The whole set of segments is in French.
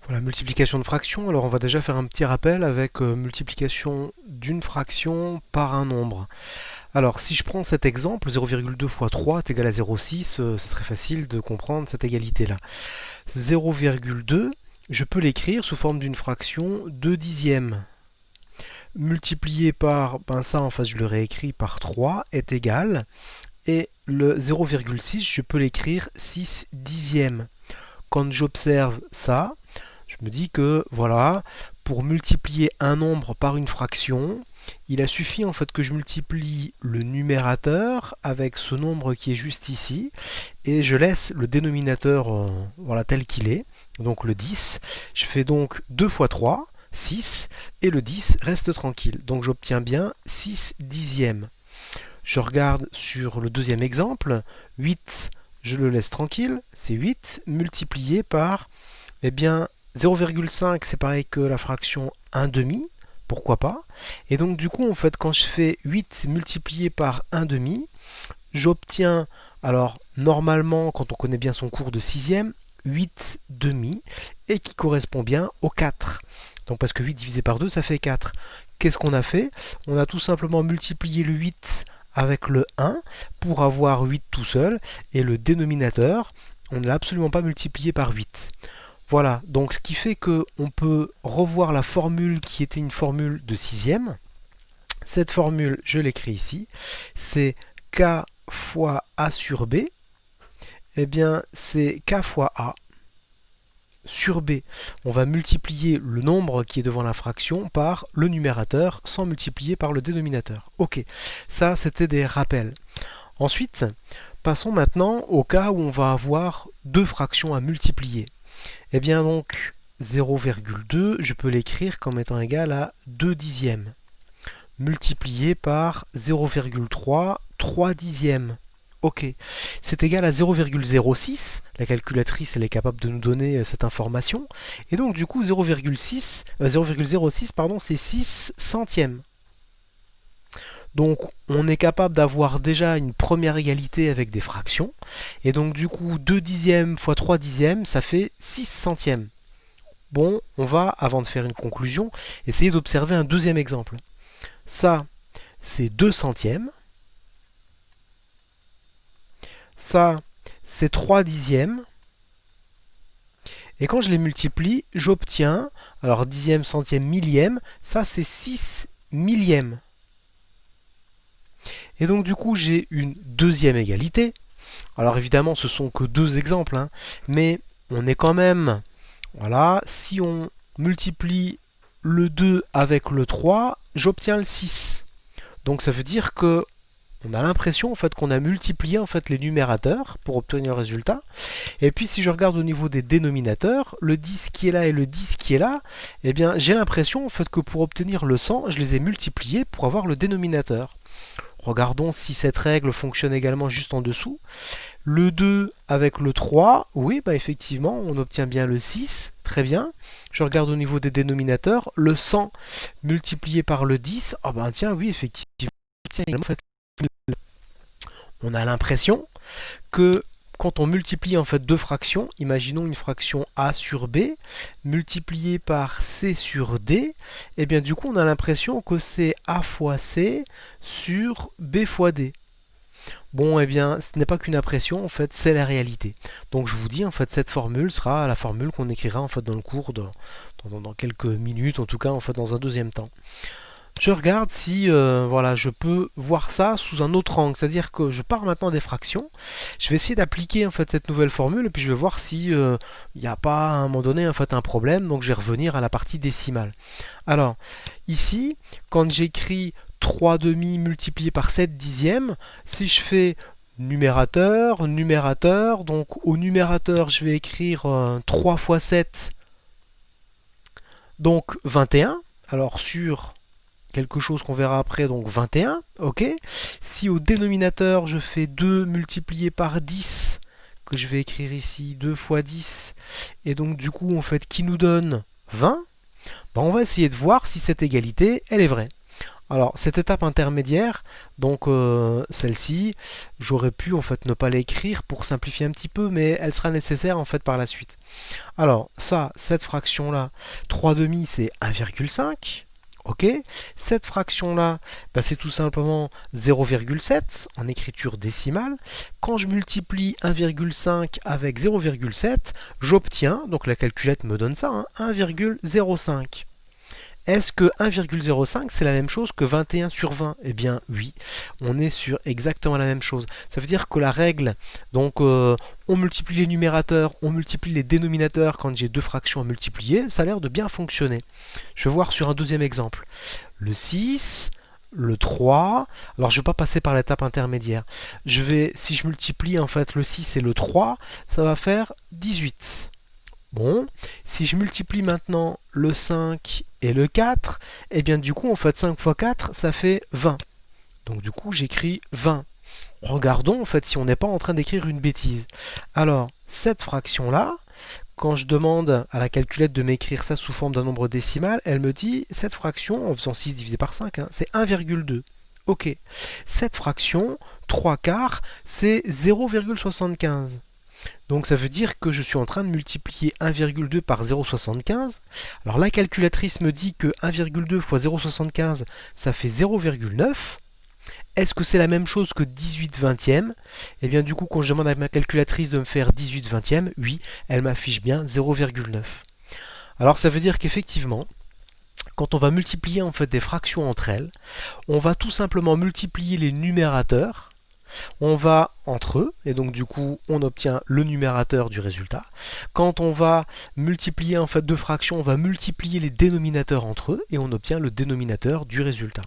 Voilà, multiplication de fractions. Alors on va déjà faire un petit rappel avec multiplication d'une fraction par un nombre. Alors si je prends cet exemple, 0,2 fois 3 est égal à 0,6, c'est très facile de comprendre cette égalité-là. 0,2, je peux l'écrire sous forme d'une fraction 2 dixièmes. Multiplié par, ben ça en fait je le réécris par 3 est égal. Et le 0,6, je peux l'écrire 6 dixièmes. Quand j'observe ça, je me dis que voilà, pour multiplier un nombre par une fraction, il a suffi en fait que je multiplie le numérateur avec ce nombre qui est juste ici et je laisse le dénominateur voilà, tel qu'il est, donc le 10. Je fais donc 2 fois 3, 6, et le 10 reste tranquille. Donc j'obtiens bien 6 dixièmes. Je regarde sur le deuxième exemple, 8, je le laisse tranquille, c'est 8 multiplié par, eh bien, 0,5 c'est pareil que la fraction 1 demi, pourquoi pas. Et donc du coup, en fait, quand je fais 8 multiplié par 1 demi, j'obtiens, alors normalement, quand on connaît bien son cours de sixième, 8 demi, et qui correspond bien au 4. Donc parce que 8 divisé par 2, ça fait 4. Qu'est-ce qu'on a fait? On a tout simplement multiplié le 8 avec le 1 pour avoir 8 tout seul, et le dénominateur, on ne l'a absolument pas multiplié par 8. Voilà, donc ce qui fait qu'on peut revoir la formule qui était une formule de sixième. Cette formule, je l'écris ici, c'est k fois a sur b. Eh bien, c'est k fois a sur b. On va multiplier le nombre qui est devant la fraction par le numérateur sans multiplier par le dénominateur. Ok, ça c'était des rappels. Ensuite, passons maintenant au cas où on va avoir deux fractions à multiplier. Eh bien donc 0,2, je peux l'écrire comme étant égal à 2 dixièmes, multiplié par 0,3, 3 dixièmes. Ok, c'est égal à 0,06, la calculatrice elle est capable de nous donner cette information, et donc du coup 0,06 pardon, c'est 6 centièmes. Donc on est capable d'avoir déjà une première égalité avec des fractions, et donc du coup 2 dixièmes fois 3 dixièmes, ça fait 6 centièmes. Bon, on va, avant de faire une conclusion, essayer d'observer un deuxième exemple. Ça, c'est 2 centièmes. Ça, c'est 3 dixièmes. Et quand je les multiplie, j'obtiens, alors dixième, centième, millième, ça c'est 6 millièmes. Et donc du coup, j'ai une deuxième égalité. Alors évidemment, ce sont que deux exemples, hein, mais on est quand même, voilà, si on multiplie le 2 avec le 3, j'obtiens le 6. Donc ça veut dire que on a l'impression en fait qu'on a multiplié en fait les numérateurs pour obtenir le résultat. Et puis si je regarde au niveau des dénominateurs, le 10 qui est là et le 10 qui est là, eh bien j'ai l'impression en fait que pour obtenir le 100, je les ai multipliés pour avoir le dénominateur. Regardons si cette règle fonctionne également juste en dessous. Le 2 avec le 3, oui, bah effectivement, on obtient bien le 6, très bien. Je regarde au niveau des dénominateurs, le 100 multiplié par le 10, ah ben tiens, oui, effectivement, on a l'impression que quand on multiplie en fait deux fractions, imaginons une fraction a sur b multipliée par c sur d, et bien du coup on a l'impression que c'est a fois c sur b fois d. Bon, eh bien, ce n'est pas qu'une impression, en fait, c'est la réalité. Donc, je vous dis, en fait, cette formule sera la formule qu'on écrira, en fait, dans le cours dans quelques minutes, en tout cas, en fait, dans un deuxième temps. Je regarde si, voilà, je peux voir ça sous un autre angle, c'est-à-dire que je pars maintenant des fractions. Je vais essayer d'appliquer, en fait, cette nouvelle formule, et puis je vais voir si il n'y a pas, à un moment donné, en fait, un problème. Donc, je vais revenir à la partie décimale. Alors, ici, quand j'écris 3 demi multiplié par 7 dixièmes, si je fais numérateur, numérateur, donc au numérateur je vais écrire 3 fois 7, donc 21, alors sur quelque chose qu'on verra après, donc 21, ok. Si au dénominateur je fais 2 multiplié par 10, que je vais écrire ici 2 fois 10, et donc du coup en fait qui nous donne 20, ben, on va essayer de voir si cette égalité elle est vraie. Alors, cette étape intermédiaire, donc celle-ci, j'aurais pu en fait ne pas l'écrire pour simplifier un petit peu, mais elle sera nécessaire en fait par la suite. Alors, ça, cette fraction-là, 3 demi, c'est 1,5. Ok, cette fraction-là, bah, c'est tout simplement 0,7 en écriture décimale. Quand je multiplie 1,5 avec 0,7, j'obtiens, donc la calculette me donne ça, hein, 1,05. Est-ce que 1,05 c'est la même chose que 21 sur 20? Eh bien oui, on est sur exactement la même chose. Ça veut dire que la règle, donc on multiplie les numérateurs, on multiplie les dénominateurs quand j'ai deux fractions à multiplier, ça a l'air de bien fonctionner. Je vais voir sur un deuxième exemple. Le 6, le 3, alors je ne vais pas passer par l'étape intermédiaire. Si je multiplie en fait le 6 et le 3, ça va faire 18. Bon, si je multiplie maintenant le 5 et le 4, et bien du coup, en fait, 5 fois 4, ça fait 20. Donc du coup, j'écris 20. Regardons, en fait, si on n'est pas en train d'écrire une bêtise. Alors, cette fraction-là, quand je demande à la calculette de m'écrire ça sous forme d'un nombre décimal, elle me dit, cette fraction, en faisant 6 divisé par 5, hein, c'est 1,2. Ok. Cette fraction, 3 quarts, c'est 0,75. Donc ça veut dire que je suis en train de multiplier 1,2 par 0,75. Alors la calculatrice me dit que 1,2 fois 0,75, ça fait 0,9. Est-ce que c'est la même chose que 18 vingtièmes? Et bien du coup, quand je demande à ma calculatrice de me faire 18 vingtièmes, oui, elle m'affiche bien 0,9. Alors ça veut dire qu'effectivement, quand on va multiplier en fait des fractions entre elles, on va tout simplement multiplier les numérateurs. On va entre eux, et donc du coup on obtient le numérateur du résultat. Quand on va multiplier en fait deux fractions, on va multiplier les dénominateurs entre eux, et on obtient le dénominateur du résultat.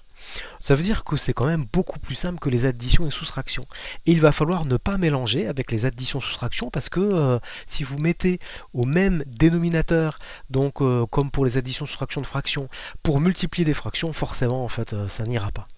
Ça veut dire que c'est quand même beaucoup plus simple que les additions et soustractions. Et il va falloir ne pas mélanger avec les additions-soustractions parce que si vous mettez au même dénominateur, donc comme pour les additions-soustractions de fractions, pour multiplier des fractions, forcément en fait ça n'ira pas.